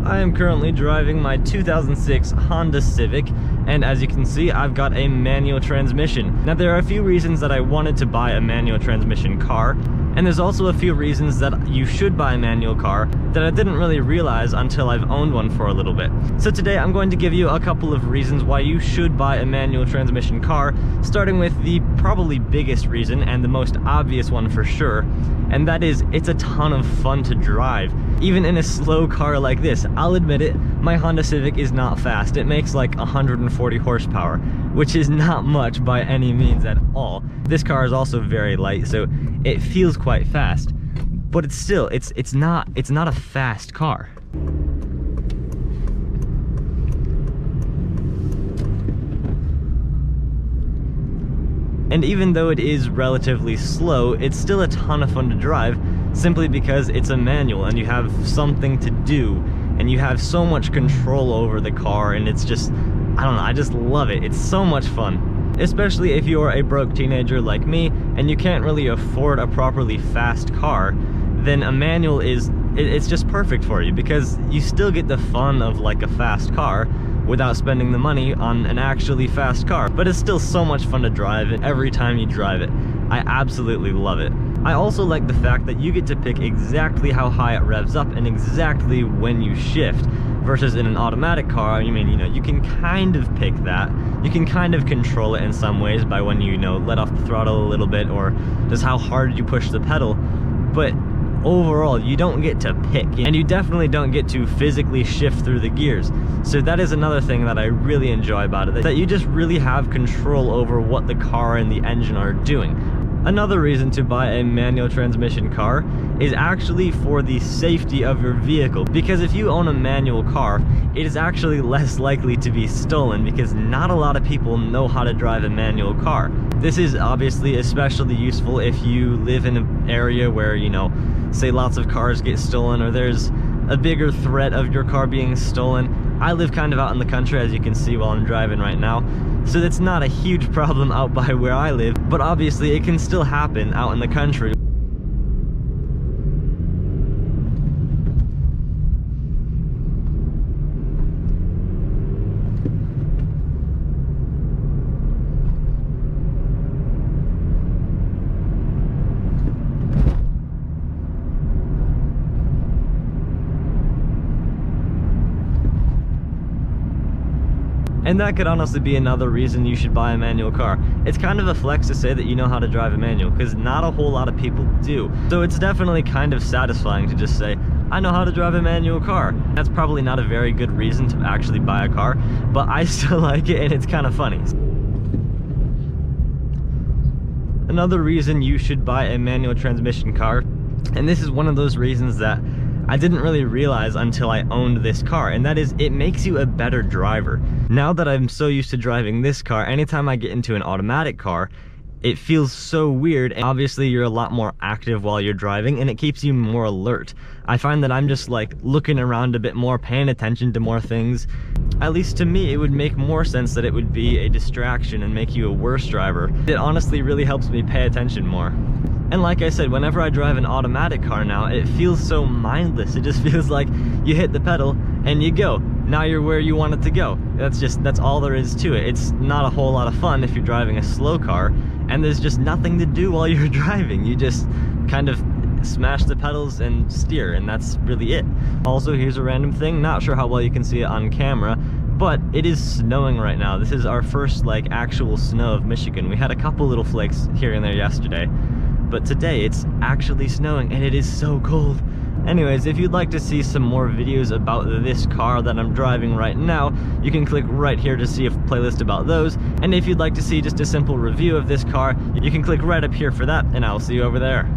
I am currently driving my 2006 Honda Civic, and as you can see, I've got a manual transmission. Now, there are a few reasons that I wanted to buy a manual transmission car, and there's also a few reasons that you should buy a manual car that I didn't really realize until I've owned one for a little bit. So today I'm going to give you a couple of reasons why you should buy a manual transmission car, starting with the probably biggest reason and the most obvious one for sure, and that is it's a ton of fun to drive. Even in a slow car like this, I'll admit it, my Honda Civic is not fast. It makes like 140 horsepower, which is not much by any means at all. This car is also very light, so it feels quite fast, but it's still, it's not a fast car. And even though it is relatively slow, it's still a ton of fun to drive, simply because it's a manual and you have something to do and you have so much control over the car, and it's just, I don't know, I just love it. It's so much fun. Especially if you're a broke teenager like me and you can't really afford a properly fast car, then a manual it's just perfect for you, because you still get the fun of like a fast car without spending the money on an actually fast car. But it's still so much fun to drive every time you drive it. I absolutely love it. I also like the fact that you get to pick exactly how high it revs up and exactly when you shift, versus in an automatic car, you know, you can kind of pick that. You can kind of control it in some ways by when you let off the throttle a little bit, or just how hard you push the pedal. But overall, you don't get to pick, and you definitely don't get to physically shift through the gears. So that is another thing that I really enjoy about it, that you just really have control over what the car and the engine are doing. Another reason to buy a manual transmission car is actually for the safety of your vehicle, because if you own a manual car, it is actually less likely to be stolen, because not a lot of people know how to drive a manual car. This is obviously especially useful if you live in an area where, say lots of cars get stolen, or there's a bigger threat of your car being stolen. I live kind of out in the country, as you can see while I'm driving right now, so that's not a huge problem out by where I live, but obviously it can still happen out in the country. And that could honestly be another reason you should buy a manual car. It's kind of a flex to say that you know how to drive a manual, because not a whole lot of people do. So it's definitely kind of satisfying to just say, I know how to drive a manual car. That's probably not a very good reason to actually buy a car, but I still like it, and it's kind of funny. Another reason you should buy a manual transmission car, and this is one of those reasons that I didn't really realize until I owned this car, and that is it makes you a better driver. Now that I'm so used to driving this car, anytime I get into an automatic car, it feels so weird, and obviously you're a lot more active while you're driving, and it keeps you more alert. I find that I'm just like looking around a bit more, paying attention to more things. At least to me, it would make more sense that it would be a distraction and make you a worse driver. It honestly really helps me pay attention more. And like I said, whenever I drive an automatic car now, it feels so mindless. It just feels like you hit the pedal and you go. Now you're where you want it to go. That's all there is to it. It's not a whole lot of fun if you're driving a slow car, and there's just nothing to do while you're driving. You just kind of smash the pedals and steer, and that's really it. Also, here's a random thing. Not sure how well you can see it on camera, but it is snowing right now. This is our first actual snow of Michigan. We had a couple little flakes here and there yesterday, but today it's actually snowing, and it is so cold. Anyways, if you'd like to see some more videos about this car that I'm driving right now, you can click right here to see a playlist about those. And if you'd like to see just a simple review of this car, you can click right up here for that, and I'll see you over there.